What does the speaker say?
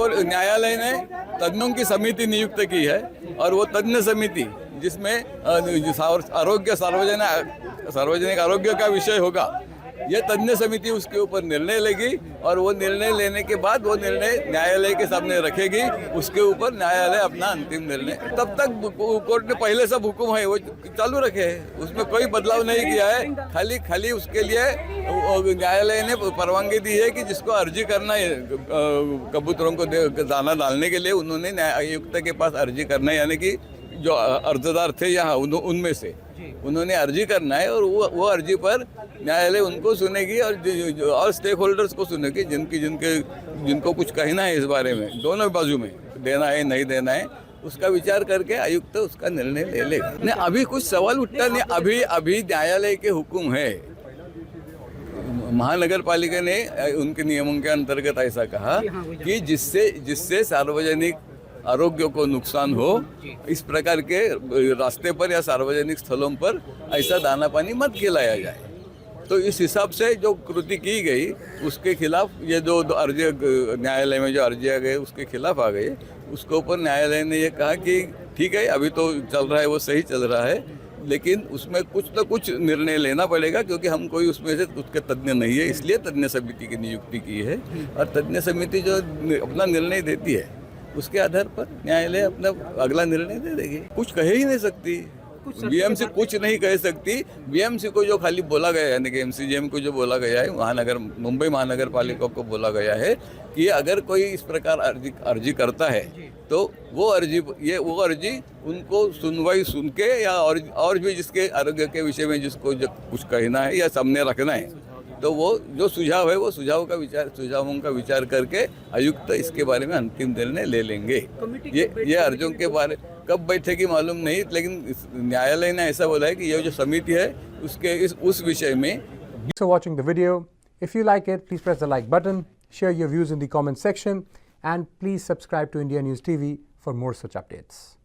और न्यायालय ने तज्ञों की समिति नियुक्त की है और वो तज्ञ समिति जिसमें सार्वजनिक आरोग्य का विषय होगा, ये तज्ञ समिति उसके ऊपर निर्णय लेगी और वो निर्णय लेने के बाद वो निर्णय न्यायालय के सामने रखेगी। उसके ऊपर न्यायालय अपना अंतिम निर्णय, तब तक कोर्ट ने पहले सब हुक्म है वो चालू रखे है, उसमें कोई बदलाव नहीं किया है। खाली उसके लिए न्यायालय ने परवानगी दी है कि जिसको अर्जी करना है कबूतरों को दाना डालने के लिए, उन्होंने आयुक्त के पास अर्जी करना है, यानी कि जो अर्जदार थे यहाँ उनमें से उन्होंने अर्जी करना है और वो अर्जी पर न्यायालय उनको सुनेगी और स्टेक होल्डर्स को सुनेगी जिनको कुछ कहना है इस बारे में, दोनों बाजू में देना है नहीं देना है, उसका विचार करके आयुक्त उसका निर्णय ले लेगा। नहीं, अभी कुछ सवाल उठता नहीं, अभी न्यायालय के हुक्म है। महानगर पालिका ने उनके नियमों के अंतर्गत ऐसा कहा कि जिससे सार्वजनिक आरोग्य को नुकसान हो, इस प्रकार के रास्ते पर या सार्वजनिक स्थलों पर ऐसा दाना पानी मत खिलाया जाए। तो इस हिसाब से जो कृति की गई उसके खिलाफ ये जो अर्जी न्यायालय में जो अर्जियाँ गए उसके खिलाफ आ गए, उसके ऊपर न्यायालय ने ये कहा कि ठीक है, अभी तो चल रहा है वो सही चल रहा है, लेकिन उसमें कुछ न कुछ निर्णय लेना पड़ेगा क्योंकि हम कोई उसमें से उसके तज्ञ नहीं है, इसलिए तज्ञ समिति की नियुक्ति की है। और तज्ञ समिति जो अपना निर्णय देती है उसके आधार पर न्यायालय अपना अगला निर्णय दे देगी। कुछ कह ही नहीं सकती, बीएमसी कुछ नहीं कह सकती। बीएमसी को जो खाली बोला गया है, यानी कि एमसीजेएम को जो बोला गया है, मुंबई महानगर पालिका को बोला गया है कि अगर कोई इस प्रकार अर्जी करता है तो वो अर्जी उनको सुनवाई सुन के या और भी जिसके आरोग्य के विषय में जिसको कुछ कहना है या सामने रखना है, तो वो जो सुझाव है वो सुझावों का विचार करके आयुक्त इसके बारे में अंतिम निर्णय ले लेंगे। ये अर्जियों के बारे कब बैठेगी मालूम नहीं, लेकिन न्यायालय ने ऐसा बोला है कि ये जो समिति है उसके उस विषय में। Thanks for watching the video. If you like it, please press the like button, share your views in the comment section, and please subscribe to India News TV for more such updates.